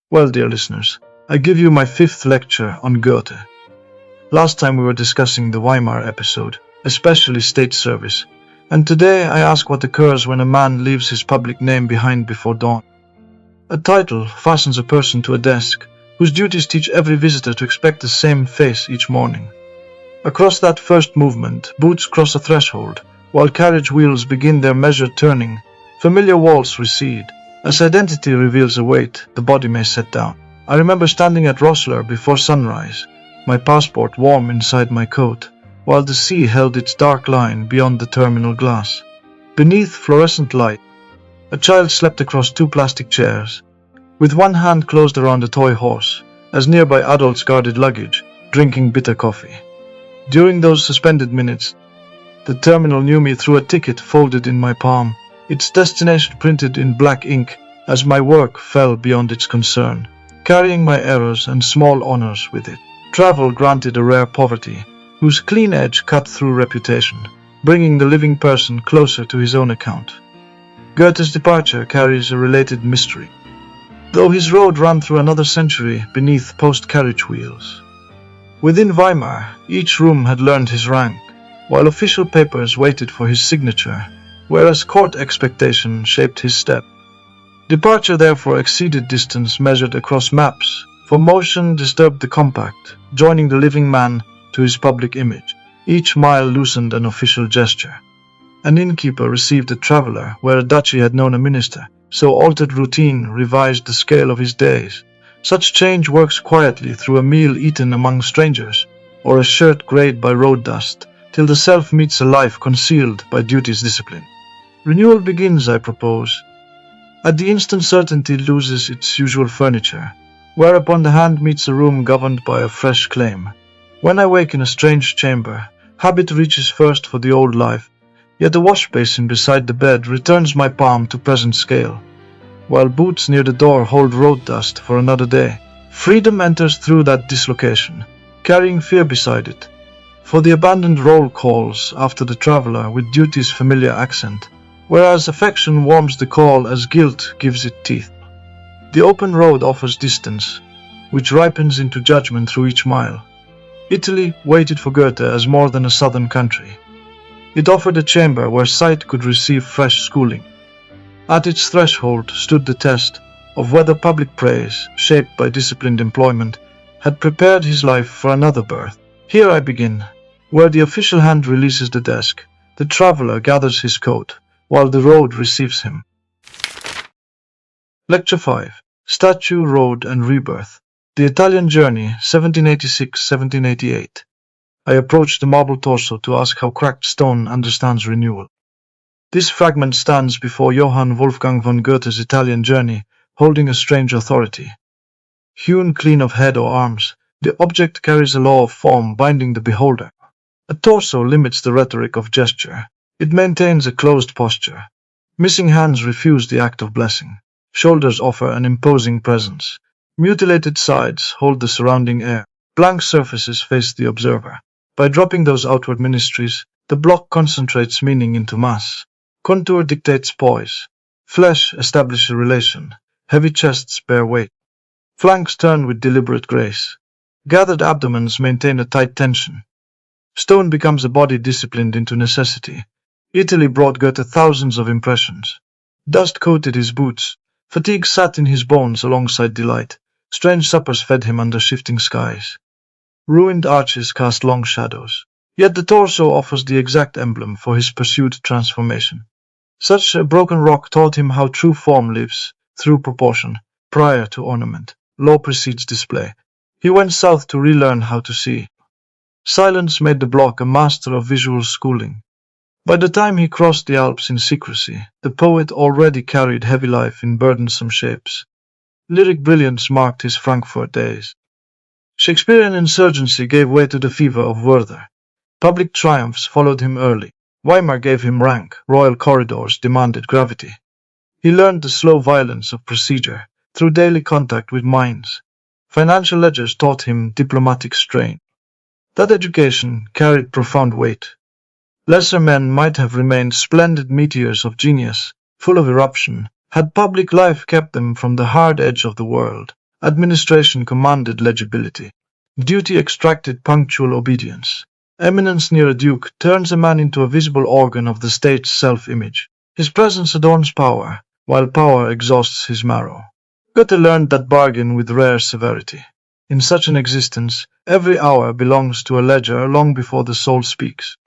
Well, dear listeners, I give you my fifth lecture on Goethe. Last time we were discussing the Weimar episode, especially state service, and today I ask what occurs when a man leaves his public name behind before dawn. A title fastens a person to a desk, whose duties teach every visitor to expect the same face each morning. Across that first movement, boots cross a threshold, while carriage wheels begin their measured turning. Familiar walls recede. As identity reveals a weight the body may set down. I remember standing at Rossler before sunrise, my passport warm inside my coat, while the sea held its dark line beyond the terminal glass. Beneath fluorescent light, a child slept across two plastic chairs, with one hand closed around a toy horse, as nearby adults guarded luggage, drinking bitter coffee. During those suspended minutes, the terminal knew me through a ticket folded in my palm, its destination printed in black ink as my work fell beyond its concern, carrying my errors and small honors with it. Travel granted a rare poverty, whose clean edge cut through reputation, bringing the living person closer to his own account. Goethe's departure carries a related mystery, though his road ran through another century beneath post-carriage wheels. Within Weimar, each room had learned his rank, while official papers waited for his signature, whereas court expectation shaped his step. Departure therefore exceeded distance measured across maps, for motion disturbed the compact, joining the living man to his public image. Each mile loosened an official gesture. An innkeeper received a traveler where a duchy had known a minister, so altered routine revised the scale of his days. Such change works quietly through a meal eaten among strangers, or a shirt grayed by road dust, till the self meets a life concealed by duty's discipline. Renewal begins, I propose. At the instant certainty loses its usual furniture, whereupon the hand meets a room governed by a fresh claim. When I wake in a strange chamber, habit reaches first for the old life, yet the wash basin beside the bed returns my palm to present scale, while boots near the door hold road dust for another day. Freedom enters through that dislocation, carrying fear beside it, for the abandoned roll calls after the traveler with duty's familiar accent, whereas affection warms the call as guilt gives it teeth. The open road offers distance, which ripens into judgment through each mile. Italy waited for Goethe as more than a southern country. It offered a chamber where sight could receive fresh schooling. At its threshold stood the test of whether public praise, shaped by disciplined employment, had prepared his life for another birth. Here I begin, where the official hand releases the desk, the traveler gathers his coat, while the road receives him. Lecture 5. Statue, Road, and Rebirth. The Italian Journey, 1786-1788. I approach the marble torso to ask how cracked stone understands renewal. This fragment stands before Johann Wolfgang von Goethe's Italian Journey, holding a strange authority. Hewn clean of head or arms, the object carries a law of form binding the beholder. A torso limits the rhetoric of gesture. It maintains a closed posture. Missing hands refuse the act of blessing. Shoulders offer an imposing presence. Mutilated sides hold the surrounding air. Blank surfaces face the observer. By dropping those outward ministries, the block concentrates meaning into mass. Contour dictates poise. Flesh establishes relation. Heavy chests bear weight. Flanks turn with deliberate grace. Gathered abdomens maintain a tight tension. Stone becomes a body disciplined into necessity. Italy brought Goethe thousands of impressions. Dust coated his boots. Fatigue sat in his bones alongside delight. Strange suppers fed him under shifting skies. Ruined arches cast long shadows. Yet the torso offers the exact emblem for his pursued transformation. Such a broken rock taught him how true form lives, through proportion, prior to ornament. Law precedes display. He went south to relearn how to see. Silence made the block a master of visual schooling. By the time he crossed the Alps in secrecy, the poet already carried heavy life in burdensome shapes. Lyric brilliance marked his Frankfurt days. Shakespearean insurgency gave way to the fever of Werther. Public triumphs followed him early. Weimar gave him rank, royal corridors demanded gravity. He learned the slow violence of procedure through daily contact with minds. Financial ledgers taught him diplomatic strain. That education carried profound weight. Lesser men might have remained splendid meteors of genius, full of eruption, had public life kept them from the hard edge of the world. Administration commanded legibility. Duty extracted punctual obedience. Eminence near a duke turns a man into a visible organ of the state's self-image. His presence adorns power, while power exhausts his marrow. Goethe learned that bargain with rare severity. In such an existence, every hour belongs to a ledger long before the soul speaks.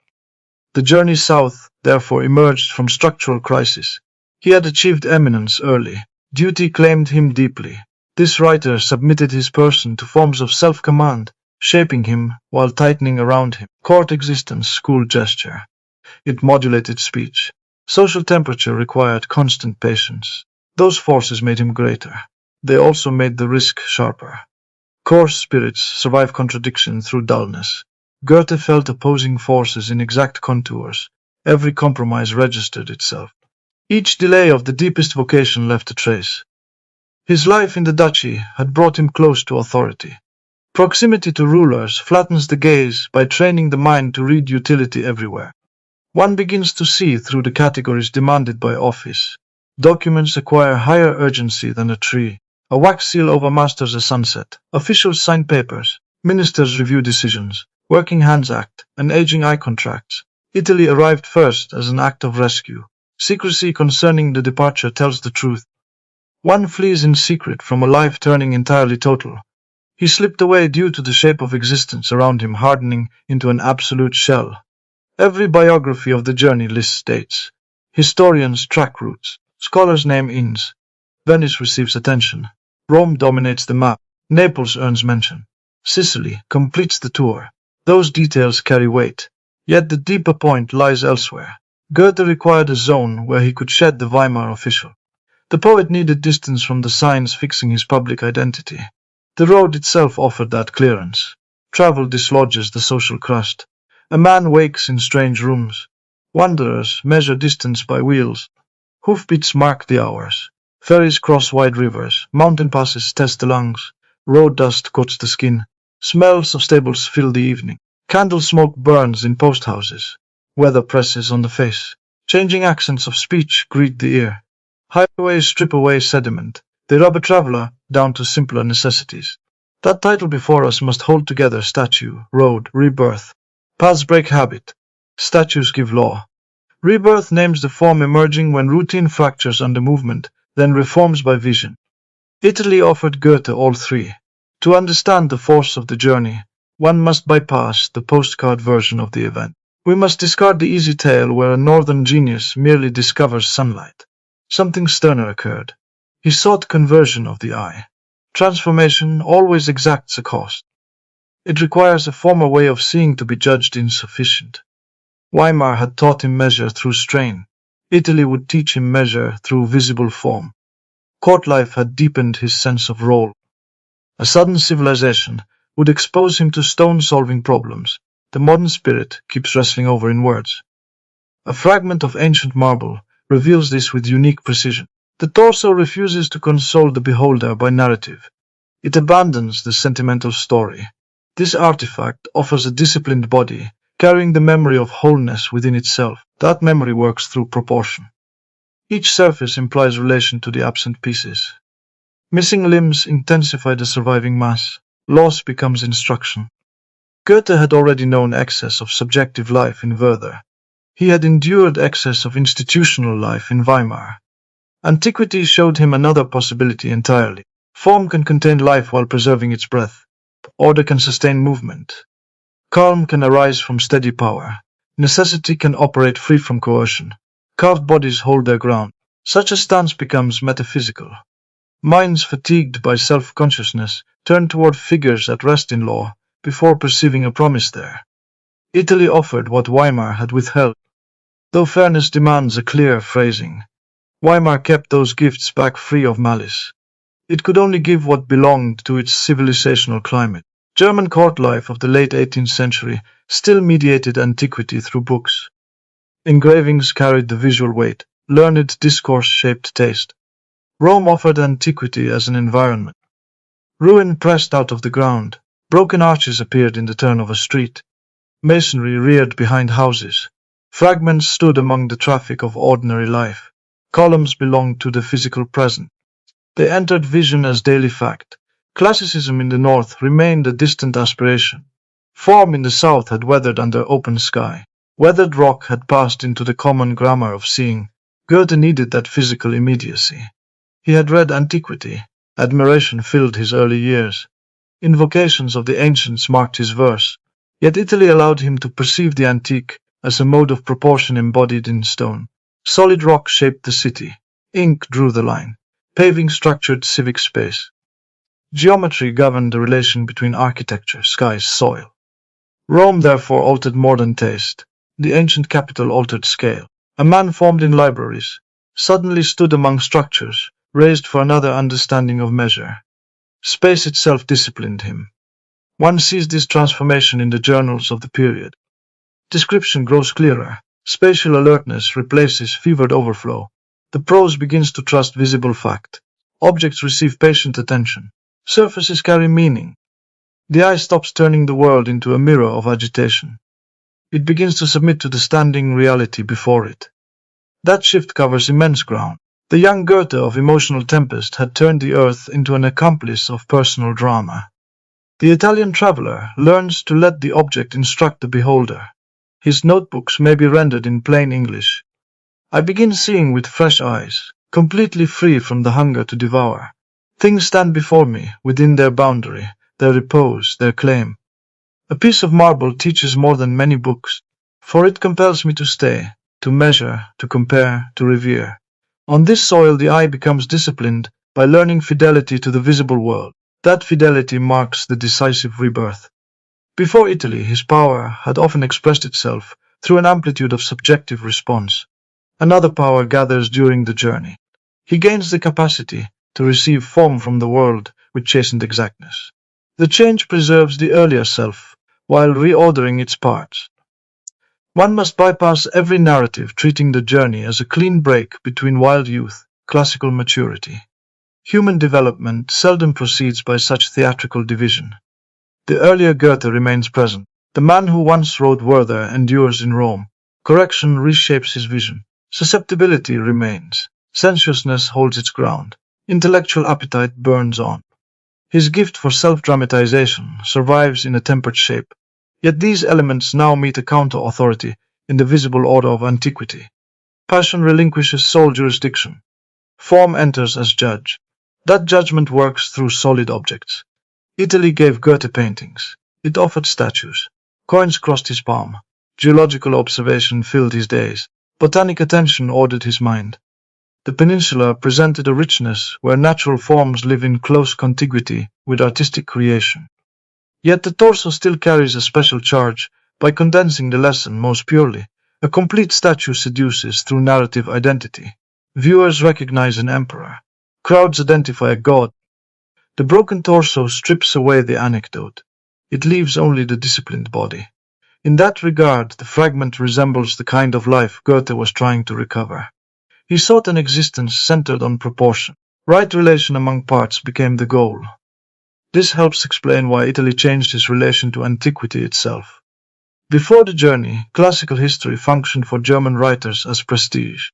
The journey south, therefore, emerged from structural crisis. He had achieved eminence early. Duty claimed him deeply. This writer submitted his person to forms of self-command, shaping him while tightening around him. Court existence school gesture. It modulated speech. Social temperature required constant patience. Those forces made him greater. They also made the risk sharper. Coarse spirits survive contradiction through dullness. Goethe felt opposing forces in exact contours. Every compromise registered itself. Each delay of the deepest vocation left a trace. His life in the duchy had brought him close to authority. Proximity to rulers flattens the gaze by training the mind to read utility everywhere. One begins to see through the categories demanded by office. Documents acquire higher urgency than a tree. A wax seal overmasters a sunset. Officials sign papers. Ministers review decisions. Working hands act, and aging eye contracts. Italy arrived first as an act of rescue. Secrecy concerning the departure tells the truth. One flees in secret from a life turning entirely total. He slipped away due to the shape of existence around him hardening into an absolute shell. Every biography of the journey lists dates. Historians track routes. Scholars name inns. Venice receives attention. Rome dominates the map. Naples earns mention. Sicily completes the tour. Those details carry weight. Yet the deeper point lies elsewhere. Goethe required a zone where he could shed the Weimar official. The poet needed distance from the signs fixing his public identity. The road itself offered that clearance. Travel dislodges the social crust. A man wakes in strange rooms. Wanderers measure distance by wheels. Hoofbeats mark the hours. Ferries cross wide rivers. Mountain passes test the lungs. Road dust coats the skin. Smells of stables fill the evening. Candle smoke burns in post houses. Weather presses on the face. Changing accents of speech greet the ear. Highways strip away sediment. They rub a traveler down to simpler necessities. That title before us must hold together statue, road, rebirth. Paths break habit. Statues give law. Rebirth names the form emerging when routine fractures under movement, then reforms by vision. Italy offered Goethe all three. To understand the force of the journey, one must bypass the postcard version of the event. We must discard the easy tale where a northern genius merely discovers sunlight. Something sterner occurred. He sought conversion of the eye. Transformation always exacts a cost. It requires a former way of seeing to be judged insufficient. Weimar had taught him measure through strain. Italy would teach him measure through visible form. Court life had deepened his sense of role. A sudden civilization would expose him to stone-solving problems. The modern spirit keeps wrestling over in words. A fragment of ancient marble reveals this with unique precision. The torso refuses to console the beholder by narrative. It abandons the sentimental story. This artifact offers a disciplined body, carrying the memory of wholeness within itself. That memory works through proportion. Each surface implies relation to the absent pieces. Missing limbs intensify the surviving mass. Loss becomes instruction. Goethe had already known excess of subjective life in Werther. He had endured excess of institutional life in Weimar. Antiquity showed him another possibility entirely. Form can contain life while preserving its breath. Order can sustain movement. Calm can arise from steady power. Necessity can operate free from coercion. Carved bodies hold their ground. Such a stance becomes metaphysical. Minds fatigued by self-consciousness turn toward figures at rest in law before perceiving a promise there. Italy offered what Weimar had withheld. Though fairness demands a clear phrasing, Weimar kept those gifts back free of malice. It could only give what belonged to its civilizational climate. German court life of the late 18th century still mediated antiquity through books. Engravings carried the visual weight. Learned discourse shaped taste. Rome offered antiquity as an environment. Ruin pressed out of the ground. Broken arches appeared in the turn of a street. Masonry reared behind houses. Fragments stood among the traffic of ordinary life. Columns belonged to the physical present. They entered vision as daily fact. Classicism in the north remained a distant aspiration. Form in the south had weathered under open sky. Weathered rock had passed into the common grammar of seeing. Goethe needed that physical immediacy. He had read antiquity. Admiration filled his early years. Invocations of the ancients marked his verse. Yet Italy allowed him to perceive the antique as a mode of proportion embodied in stone. Solid rock shaped the city. Ink drew the line. Paving structured civic space. Geometry governed the relation between architecture, skies, soil. Rome therefore altered modern taste. The ancient capital altered scale. A man formed in libraries suddenly stood among structures, raised for another understanding of measure. Space itself disciplined him. One sees this transformation in the journals of the period. Description grows clearer. Spatial alertness replaces fevered overflow. The prose begins to trust visible fact. Objects receive patient attention. Surfaces carry meaning. The eye stops turning the world into a mirror of agitation. It begins to submit to the standing reality before it. That shift covers immense ground. The young Goethe of emotional tempest had turned the earth into an accomplice of personal drama. The Italian traveler learns to let the object instruct the beholder. His notebooks may be rendered in plain English. I begin seeing with fresh eyes, completely free from the hunger to devour. Things stand before me, within their boundary, their repose, their claim. A piece of marble teaches more than many books, for it compels me to stay, to measure, to compare, to revere. On this soil the eye becomes disciplined by learning fidelity to the visible world. That fidelity marks the decisive rebirth. Before Italy, his power had often expressed itself through an amplitude of subjective response. Another power gathers during the journey. He gains the capacity to receive form from the world with chastened exactness. The change preserves the earlier self, while reordering its parts. One must bypass every narrative treating the journey as a clean break between wild youth, classical maturity. Human development seldom proceeds by such theatrical division. The earlier Goethe remains present. The man who once wrote Werther endures in Rome. Correction reshapes his vision. Susceptibility remains. Sensuousness holds its ground. Intellectual appetite burns on. His gift for self-dramatization survives in a tempered shape. Yet these elements now meet a counter-authority in the visible order of antiquity. Passion relinquishes sole jurisdiction. Form enters as judge. That judgment works through solid objects. Italy gave Goethe paintings. It offered statues. Coins crossed his palm. Geological observation filled his days. Botanic attention ordered his mind. The peninsula presented a richness where natural forms live in close contiguity with artistic creation. Yet the torso still carries a special charge by condensing the lesson most purely. A complete statue seduces through narrative identity. Viewers recognize an emperor. Crowds identify a god. The broken torso strips away the anecdote. It leaves only the disciplined body. In that regard, the fragment resembles the kind of life Goethe was trying to recover. He sought an existence centered on proportion. Right relation among parts became the goal. This helps explain why Italy changed its relation to antiquity itself. Before the journey, classical history functioned for German writers as prestige.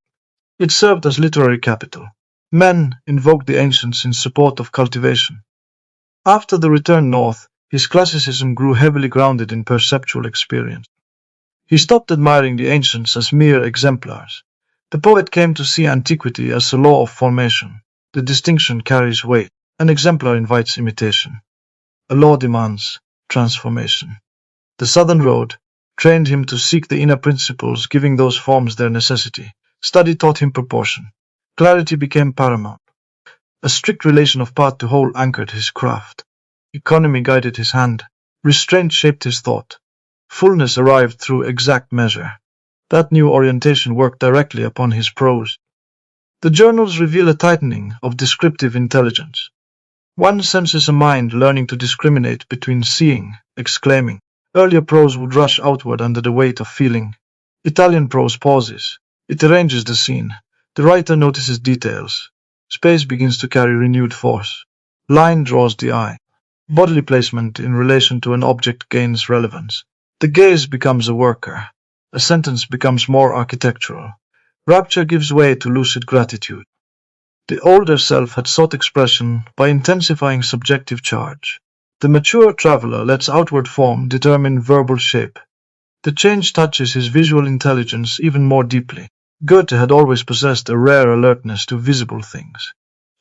It served as literary capital. Men invoked the ancients in support of cultivation. After the return north, his classicism grew heavily grounded in perceptual experience. He stopped admiring the ancients as mere exemplars. The poet came to see antiquity as a law of formation. The distinction carries weight. An exemplar invites imitation. A law demands transformation. The Southern Road trained him to seek the inner principles, giving those forms their necessity. Study taught him proportion. Clarity became paramount. A strict relation of part to whole anchored his craft. Economy guided his hand. Restraint shaped his thought. Fullness arrived through exact measure. That new orientation worked directly upon his prose. The journals reveal a tightening of descriptive intelligence. One senses a mind learning to discriminate between seeing, exclaiming. Earlier prose would rush outward under the weight of feeling. Italian prose pauses. It arranges the scene. The writer notices details. Space begins to carry renewed force. Line draws the eye. Bodily placement in relation to an object gains relevance. The gaze becomes a worker. A sentence becomes more architectural. Rapture gives way to lucid gratitude. The older self had sought expression by intensifying subjective charge. The mature traveler lets outward form determine verbal shape. The change touches his visual intelligence even more deeply. Goethe had always possessed a rare alertness to visible things.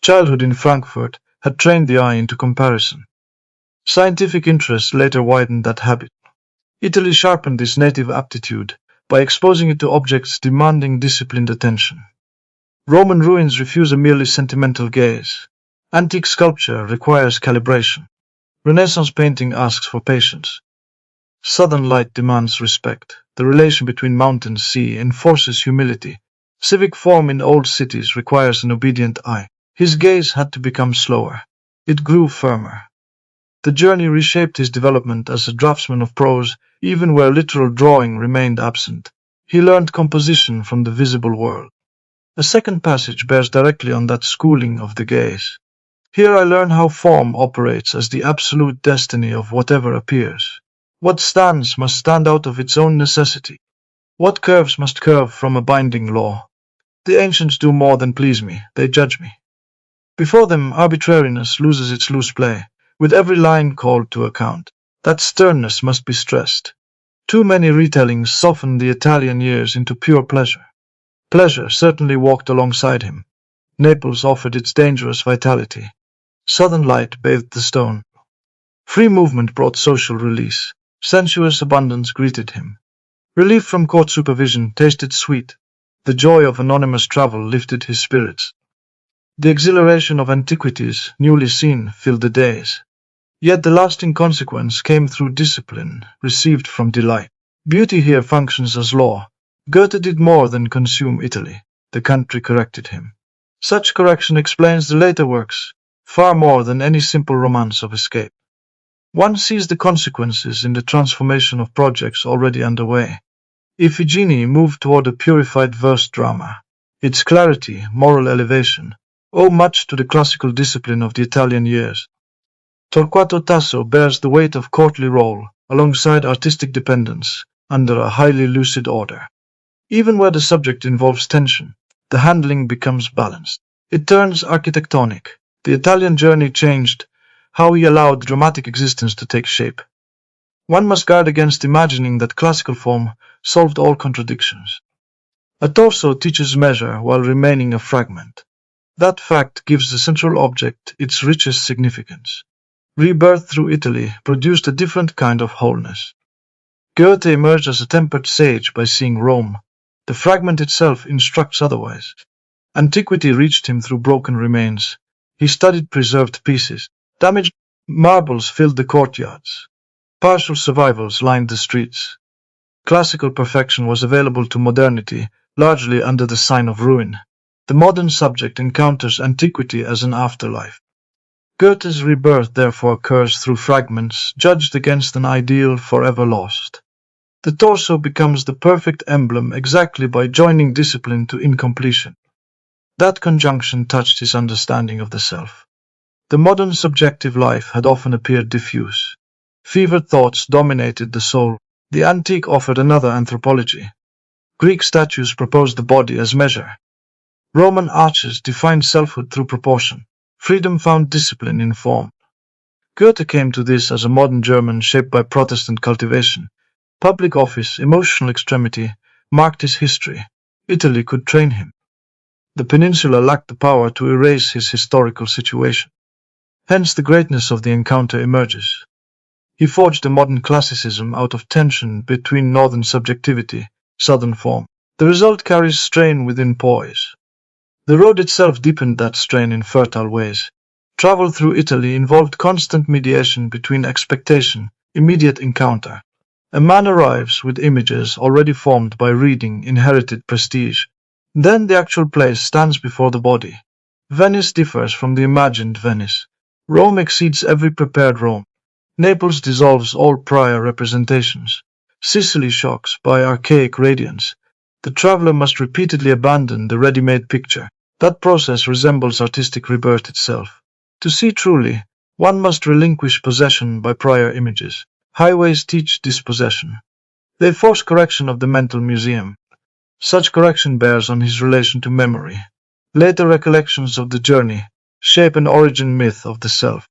Childhood in Frankfurt had trained the eye into comparison. Scientific interest later widened that habit. Italy sharpened this native aptitude by exposing it to objects demanding disciplined attention. Roman ruins refuse a merely sentimental gaze. Antique sculpture requires calibration. Renaissance painting asks for patience. Southern light demands respect. The relation between mountain and sea enforces humility. Civic form in old cities requires an obedient eye. His gaze had to become slower. It grew firmer. The journey reshaped his development as a draftsman of prose, even where literal drawing remained absent. He learned composition from the visible world. A second passage bears directly on that schooling of the gaze. Here I learn how form operates as the absolute destiny of whatever appears. What stands must stand out of its own necessity. What curves must curve from a binding law. The ancients do more than please me, they judge me. Before them arbitrariness loses its loose play, with every line called to account. That sternness must be stressed. Too many retellings soften the Italian years into pure pleasure. Pleasure certainly walked alongside him. Naples offered its dangerous vitality. Southern light bathed the stone. Free movement brought social release. Sensuous abundance greeted him. Relief from court supervision tasted sweet. The joy of anonymous travel lifted his spirits. The exhilaration of antiquities, newly seen, filled the days. Yet the lasting consequence came through discipline, received from delight. Beauty here functions as law. Goethe did more than consume Italy. The country corrected him. Such correction explains the later works, far more than any simple romance of escape. One sees the consequences in the transformation of projects already underway. Iphigenie moved toward a purified verse drama. Its clarity, moral elevation, owe much to the classical discipline of the Italian years. Torquato Tasso bears the weight of courtly role, alongside artistic dependence, under a highly lucid order. Even where the subject involves tension, the handling becomes balanced. It turns architectonic. The Italian journey changed how he allowed dramatic existence to take shape. One must guard against imagining that classical form solved all contradictions. A torso teaches measure while remaining a fragment. That fact gives the central object its richest significance. Rebirth through Italy produced a different kind of wholeness. Goethe emerged as a tempered sage by seeing Rome. The fragment itself instructs otherwise. Antiquity reached him through broken remains. He studied preserved pieces. Damaged marbles filled the courtyards. Partial survivals lined the streets. Classical perfection was available to modernity, largely under the sign of ruin. The modern subject encounters antiquity as an afterlife. Goethe's rebirth therefore occurs through fragments judged against an ideal forever lost. The torso becomes the perfect emblem exactly by joining discipline to incompletion. That conjunction touched his understanding of the self. The modern subjective life had often appeared diffuse. Fevered thoughts dominated the soul. The antique offered another anthropology. Greek statues proposed the body as measure. Roman arches defined selfhood through proportion. Freedom found discipline in form. Goethe came to this as a modern German shaped by Protestant cultivation. Public office, emotional extremity, marked his history. Italy could train him. The peninsula lacked the power to erase his historical situation. Hence the greatness of the encounter emerges. He forged a modern classicism out of tension between northern subjectivity, southern form. The result carries strain within poise. The road itself deepened that strain in fertile ways. Travel through Italy involved constant mediation between expectation, immediate encounter. A man arrives with images already formed by reading, inherited prestige. Then the actual place stands before the body. Venice differs from the imagined Venice. Rome exceeds every prepared Rome. Naples dissolves all prior representations. Sicily shocks by archaic radiance. The traveler must repeatedly abandon the ready-made picture. That process resembles artistic rebirth itself. To see truly, one must relinquish possession by prior images. Highways teach dispossession. They force correction of the mental museum. Such correction bears on his relation to memory. Later recollections of the journey shape an origin myth of the self.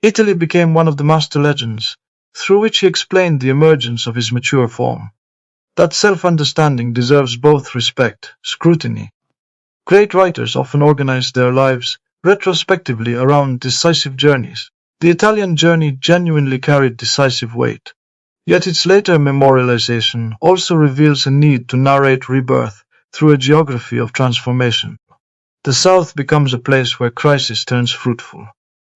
Italy became one of the master legends, through which he explained the emergence of his mature form. That self-understanding deserves both respect, scrutiny. Great writers often organize their lives retrospectively around decisive journeys. The Italian journey genuinely carried decisive weight. Yet its later memorialization also reveals a need to narrate rebirth through a geography of transformation. The South becomes a place where crisis turns fruitful.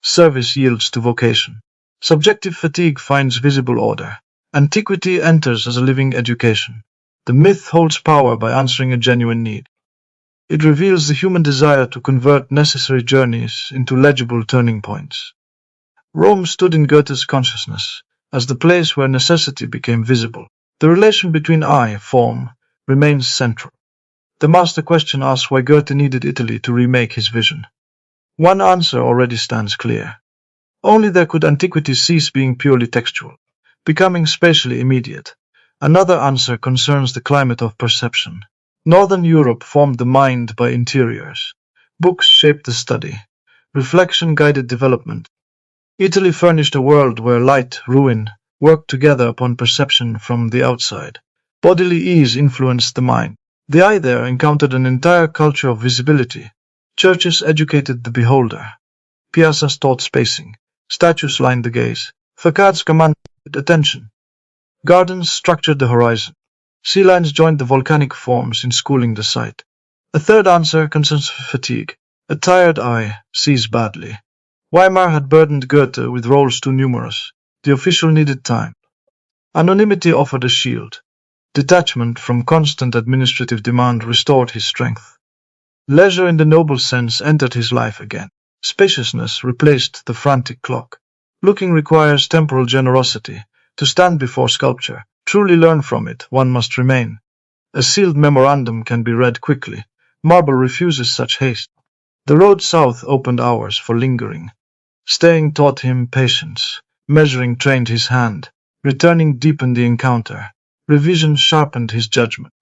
Service yields to vocation. Subjective fatigue finds visible order. Antiquity enters as a living education. The myth holds power by answering a genuine need. It reveals the human desire to convert necessary journeys into legible turning points. Rome stood in Goethe's consciousness as the place where necessity became visible. The relation between I, form, remains central. The master question asks why Goethe needed Italy to remake his vision. One answer already stands clear. Only there could antiquity cease being purely textual, becoming spatially immediate. Another answer concerns the climate of perception. Northern Europe formed the mind by interiors. Books shaped the study. Reflection guided development. Italy furnished a world where light, ruin, worked together upon perception from the outside. Bodily ease influenced the mind. The eye there encountered an entire culture of visibility. Churches educated the beholder. Piazzas taught spacing. Statues lined the gaze. Facades commanded attention. Gardens structured the horizon. Sea lines joined the volcanic forms in schooling the sight. A third answer concerns fatigue. A tired eye sees badly. Weimar had burdened Goethe with roles too numerous. The official needed time. Anonymity offered a shield. Detachment from constant administrative demand restored his strength. Leisure in the noble sense entered his life again. Spaciousness replaced the frantic clock. Looking requires temporal generosity. To stand before sculpture, truly learn from it, one must remain. A sealed memorandum can be read quickly. Marble refuses such haste. The road south opened hours for lingering. Staying taught him patience. Measuring trained his hand. Returning deepened the encounter. Revision sharpened his judgment.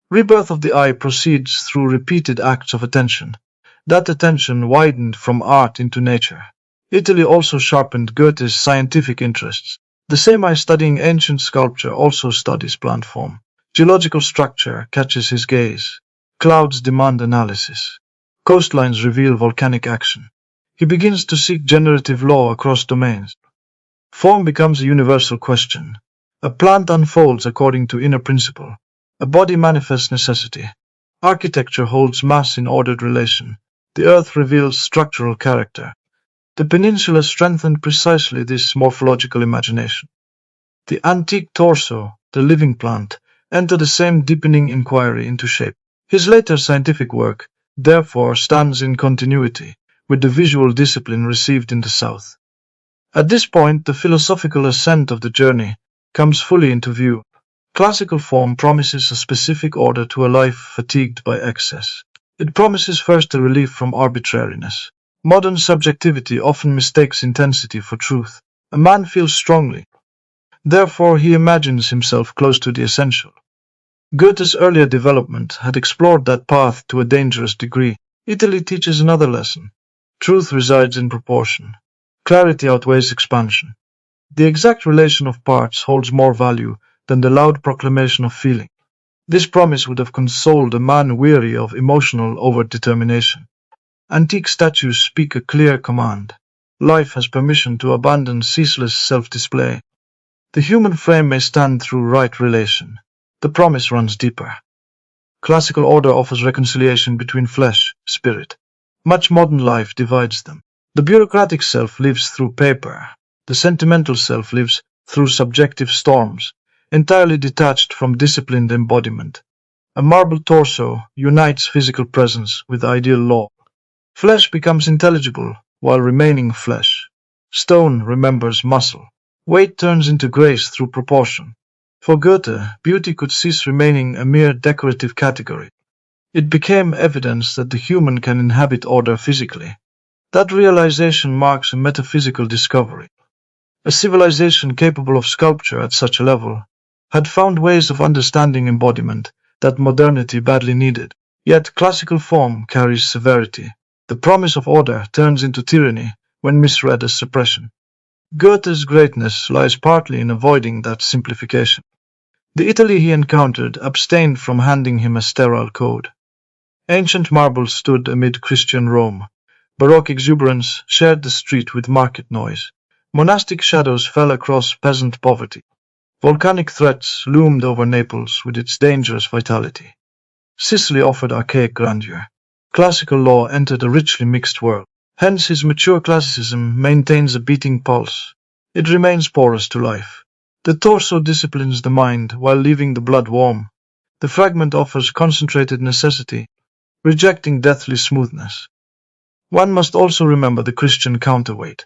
Rebirth of the eye proceeds through repeated acts of attention. That attention widened from art into nature. Italy also sharpened Goethe's scientific interests. The same eye studying ancient sculpture also studies plant form. Geological structure catches his gaze. Clouds demand analysis. Coastlines reveal volcanic action. He begins to seek generative law across domains. Form becomes a universal question. A plant unfolds according to inner principle. A body manifests necessity. Architecture holds mass in ordered relation. The earth reveals structural character. The peninsula strengthened precisely this morphological imagination. The antique torso, the living plant, enter the same deepening inquiry into shape. His later scientific work, therefore, stands in continuity with the visual discipline received in the South. At this point, the philosophical ascent of the journey comes fully into view. Classical form promises a specific order to a life fatigued by excess. It promises first a relief from arbitrariness. Modern subjectivity often mistakes intensity for truth. A man feels strongly. Therefore, he imagines himself close to the essential. Goethe's earlier development had explored that path to a dangerous degree. Italy teaches another lesson. Truth resides in proportion. Clarity outweighs expansion. The exact relation of parts holds more value than the loud proclamation of feeling. This promise would have consoled a man weary of emotional overdetermination. Antique statues speak a clear command. Life has permission to abandon ceaseless self-display. The human frame may stand through right relation. The promise runs deeper. Classical order offers reconciliation between flesh, spirit. Much modern life divides them. The bureaucratic self lives through paper. The sentimental self lives through subjective storms, entirely detached from disciplined embodiment. A marble torso unites physical presence with ideal law. Flesh becomes intelligible while remaining flesh. Stone remembers muscle. Weight turns into grace through proportion. For Goethe, beauty could cease remaining a mere decorative category. It became evidence that the human can inhabit order physically. That realization marks a metaphysical discovery. A civilization capable of sculpture at such a level had found ways of understanding embodiment that modernity badly needed. Yet classical form carries severity. The promise of order turns into tyranny when misread as suppression. Goethe's greatness lies partly in avoiding that simplification. The Italy he encountered abstained from handing him a sterile code. Ancient marble stood amid Christian Rome. Baroque exuberance shared the street with market noise. Monastic shadows fell across peasant poverty. Volcanic threats loomed over Naples with its dangerous vitality. Sicily offered archaic grandeur. Classical law entered a richly mixed world. Hence his mature classicism maintains a beating pulse. It remains porous to life. The torso disciplines the mind while leaving the blood warm. The fragment offers concentrated necessity, rejecting deathly smoothness. One must also remember the Christian counterweight.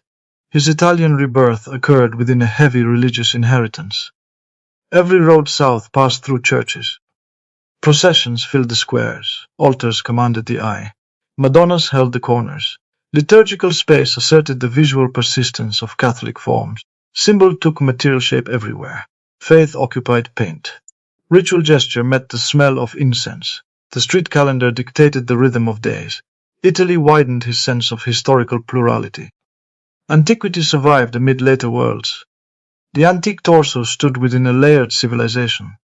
His Italian rebirth occurred within a heavy religious inheritance. Every road south passed through churches. Processions filled the squares, altars commanded the eye, Madonnas held the corners. Liturgical space asserted the visual persistence of Catholic forms. Symbol took material shape everywhere. Faith occupied paint. Ritual gesture met the smell of incense. The street calendar dictated the rhythm of days. Italy widened his sense of historical plurality. Antiquity survived amid later worlds. The antique torso stood within a layered civilization.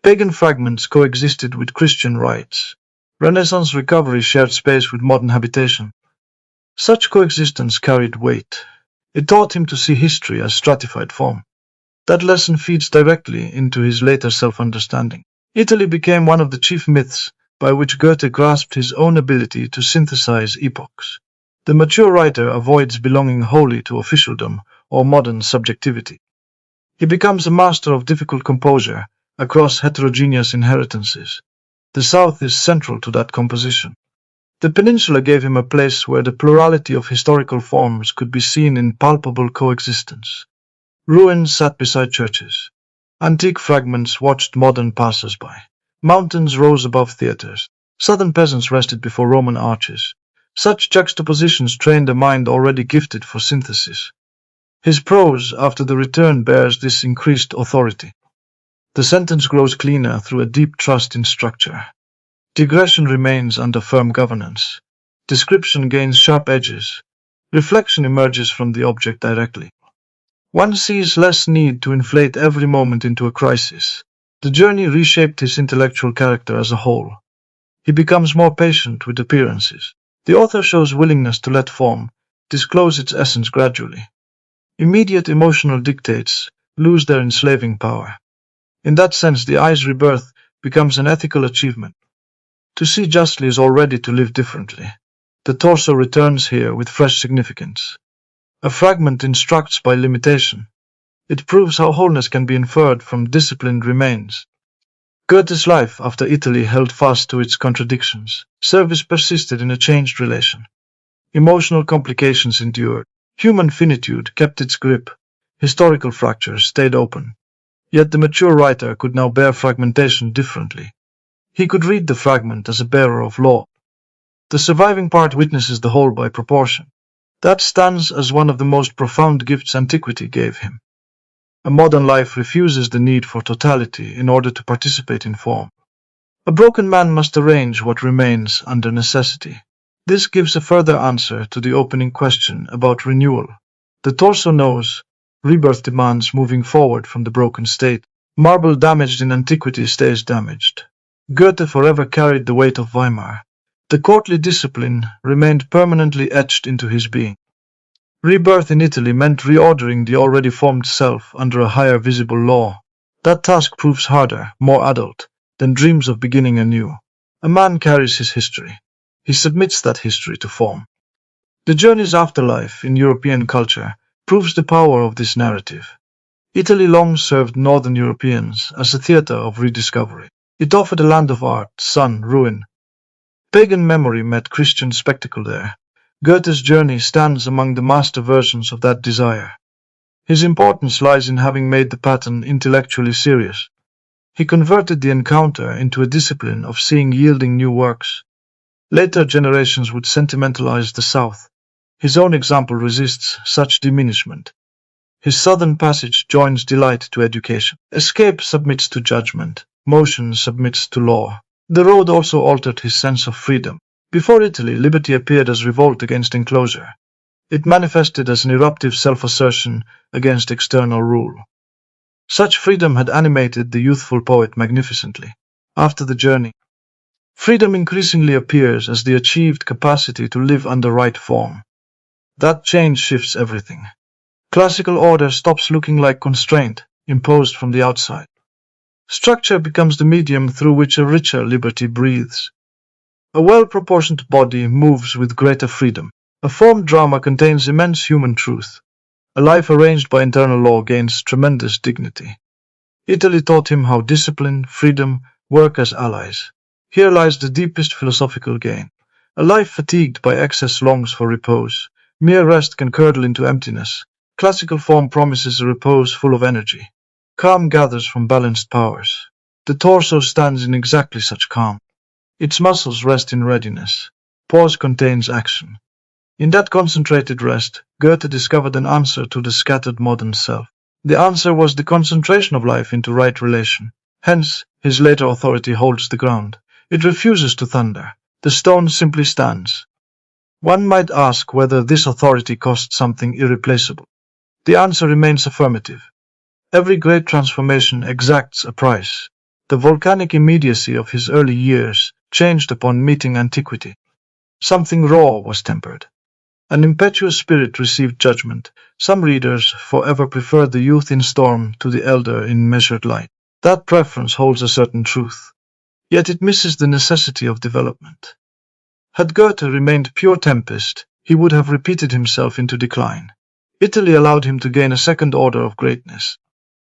Pagan fragments coexisted with Christian rites. Renaissance recovery shared space with modern habitation. Such coexistence carried weight. It taught him to see history as stratified form. That lesson feeds directly into his later self-understanding. Italy became one of the chief myths by which Goethe grasped his own ability to synthesize epochs. The mature writer avoids belonging wholly to officialdom or modern subjectivity. He becomes a master of difficult composure across heterogeneous inheritances. The South is central to that composition. The peninsula gave him a place where the plurality of historical forms could be seen in palpable coexistence. Ruins sat beside churches. Antique fragments watched modern passers-by. Mountains rose above theaters. Southern peasants rested before Roman arches. Such juxtapositions trained a mind already gifted for synthesis. His prose, after the return, bears this increased authority. The sentence grows cleaner through a deep trust in structure. Digression remains under firm governance. Description gains sharp edges. Reflection emerges from the object directly. One sees less need to inflate every moment into a crisis. The journey reshaped his intellectual character as a whole. He becomes more patient with appearances. The author shows willingness to let form disclose its essence gradually. Immediate emotional dictates lose their enslaving power. In that sense, the eye's rebirth becomes an ethical achievement. To see justly is already to live differently. The torso returns here with fresh significance. A fragment instructs by limitation. It proves how wholeness can be inferred from disciplined remains. Goethe's life after Italy held fast to its contradictions. Service persisted in a changed relation. Emotional complications endured. Human finitude kept its grip. Historical fractures stayed open. Yet the mature writer could now bear fragmentation differently. He could read the fragment as a bearer of law. The surviving part witnesses the whole by proportion. That stands as one of the most profound gifts antiquity gave him. A modern life refuses the need for totality in order to participate in form. A broken man must arrange what remains under necessity. This gives a further answer to the opening question about renewal. The torso knows rebirth demands moving forward from the broken state. Marble damaged in antiquity stays damaged. Goethe forever carried the weight of Weimar. The courtly discipline remained permanently etched into his being. Rebirth in Italy meant reordering the already formed self under a higher visible law. That task proves harder, more adult, than dreams of beginning anew. A man carries his history. He submits that history to form. The journey's afterlife in European culture proves the power of this narrative. Italy long served Northern Europeans as a theater of rediscovery. It offered a land of art, sun, ruin. Pagan memory met Christian spectacle there. Goethe's journey stands among the master versions of that desire. His importance lies in having made the pattern intellectually serious. He converted the encounter into a discipline of seeing yielding new works. Later generations would sentimentalize the South. His own example resists such diminishment. His southern passage joins delight to education. Escape submits to judgment. Motion submits to law. The road also altered his sense of freedom. Before Italy, liberty appeared as revolt against enclosure. It manifested as an eruptive self-assertion against external rule. Such freedom had animated the youthful poet magnificently. After the journey, freedom increasingly appears as the achieved capacity to live under right form. That change shifts everything. Classical order stops looking like constraint, imposed from the outside. Structure becomes the medium through which a richer liberty breathes. A well-proportioned body moves with greater freedom. A formed drama contains immense human truth. A life arranged by internal law gains tremendous dignity. Italy taught him how discipline, freedom, work as allies. Here lies the deepest philosophical gain. A life fatigued by excess longs for repose. Mere rest can curdle into emptiness. Classical form promises a repose full of energy. Calm gathers from balanced powers. The torso stands in exactly such calm. Its muscles rest in readiness. Pause contains action. In that concentrated rest, Goethe discovered an answer to the scattered modern self. The answer was the concentration of life into right relation. Hence, his later authority holds the ground. It refuses to thunder. The stone simply stands. One might ask whether this authority cost something irreplaceable. The answer remains affirmative. Every great transformation exacts a price. The volcanic immediacy of his early years changed upon meeting antiquity. Something raw was tempered. An impetuous spirit received judgment. Some readers forever prefer the youth in storm to the elder in measured light. That preference holds a certain truth. Yet it misses the necessity of development. Had Goethe remained pure tempest, he would have repeated himself into decline. Italy allowed him to gain a second order of greatness.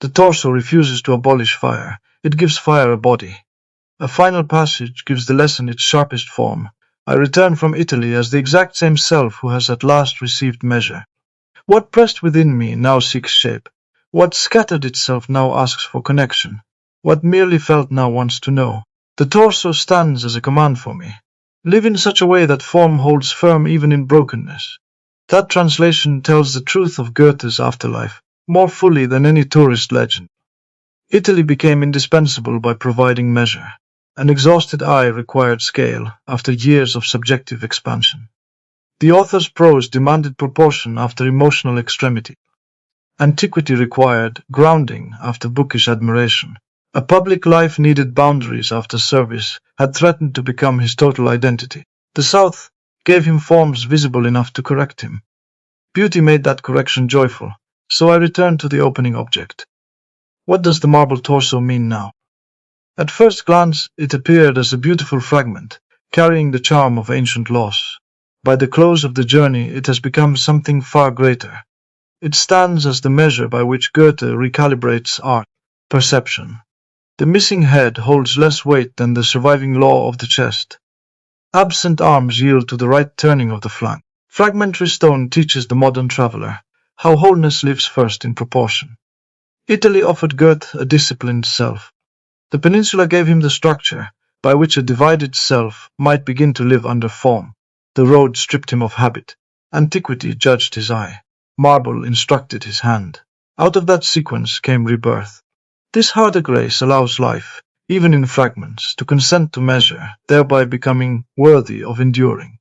The torso refuses to abolish fire. It gives fire a body. A final passage gives the lesson its sharpest form. I return from Italy as the exact same self who has at last received measure. What pressed within me now seeks shape. What scattered itself now asks for connection. What merely felt now wants to know. The torso stands as a command for me. Live in such a way that form holds firm even in brokenness. That translation tells the truth of Goethe's afterlife more fully than any tourist legend. Italy became indispensable by providing measure. An exhausted eye required scale after years of subjective expansion. The author's prose demanded proportion after emotional extremity. Antiquity required grounding after bookish admiration. A public life needed boundaries after service had threatened to become his total identity. The South gave him forms visible enough to correct him. Beauty made that correction joyful, so I returned to the opening object. What does the marble torso mean now? At first glance, it appeared as a beautiful fragment, carrying the charm of ancient loss. By the close of the journey, it has become something far greater. It stands as the measure by which Goethe recalibrates art, perception. The missing head holds less weight than the surviving law of the chest. Absent arms yield to the right turning of the flank. Fragmentary stone teaches the modern traveler how wholeness lives first in proportion. Italy offered Goethe a disciplined self. The peninsula gave him the structure by which a divided self might begin to live under form. The road stripped him of habit. Antiquity judged his eye. Marble instructed his hand. Out of that sequence came rebirth. This harder grace allows life, even in fragments, to consent to measure, thereby becoming worthy of enduring.